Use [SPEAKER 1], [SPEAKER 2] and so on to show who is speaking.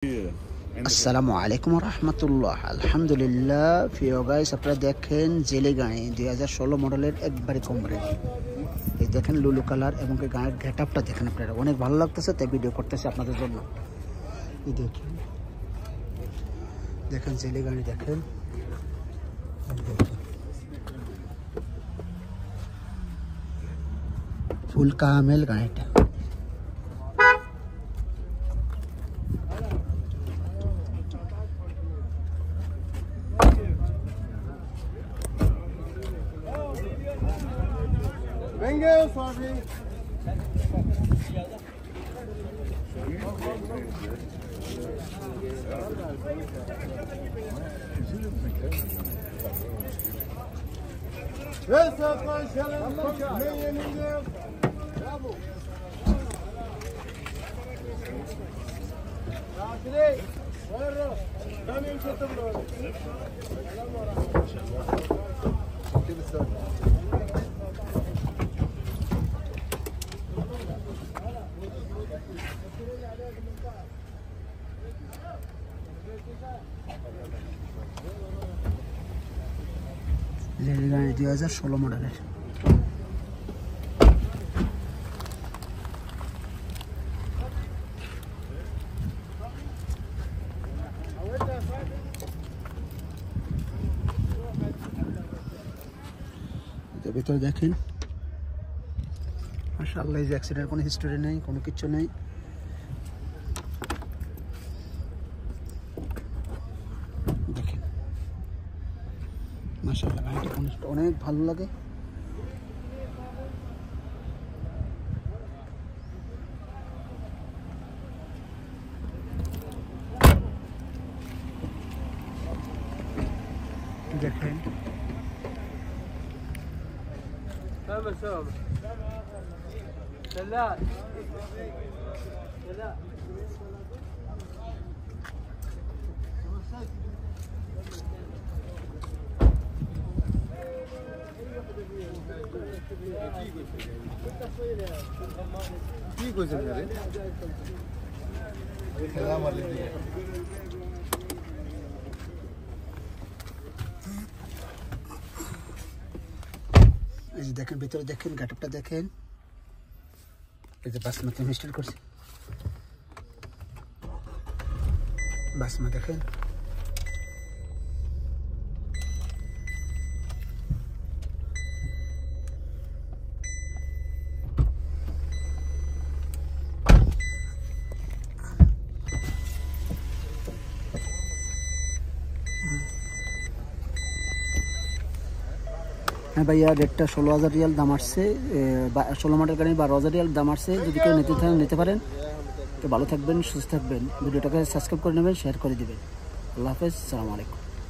[SPEAKER 1] আসসালামু আলাইকুম রহমতুল্লাহ। আলহামদুলিল্লাহ। প্রিয় গাইস, আপনারা দেখেন জেলে গাড়ি 2016 মডেলের একবারে কম রেট। এই দেখেন লুলু কালার এবং গাড়ির গেট আপটা দেখেন, আপনারা অনেক ভালো লাগতেছে, তাই ভিডিও করতেছে আপনাদের জন্য। এই দেখেন দেখেন জেলে গাড়ি দেখেন, ফুল কামেল গাড়িটা।
[SPEAKER 2] Venga, Fabi. Essa faixa é meia ninguém. Bravo. Raşidi, buyur. Benim çatım var.
[SPEAKER 1] গাড়ি 2016 মডেলের। ভিতরে দেখেন মাশাআল্লাহ, এই যে অ্যাক্সিডেন্ট কোনো হিস্টোরি নেই, কোনো কিছু নেই। দেখেন মাশাআল্লাহ, গাড়িটা অনেক ভালো লাগে। দেখেন
[SPEAKER 2] কি কইছেন রে? খেলা মারলি দিয়ে।
[SPEAKER 1] এই যে দেখেন ভিতরে দেখেন, গেটআপটা দেখেন। এই যে বাসমতি ইনস্টল করছি, বাসমা দেখেন। হ্যাঁ ভাইয়া, রেটটা 16,000 রিয়াল দাম আসছে। 16 মডেল গাড়ি 12,000 রিয়াল দাম আসছে। যদি কেউ নিতে পারেন তো ভালো থাকবেন, সুস্থ থাকবেন। ভিডিওটাকে সাবস্ক্রাইব করে নেবেন, শেয়ার করে দেবেন। আল্লাহ হাফেজ, আসসালামু আলাইকুম।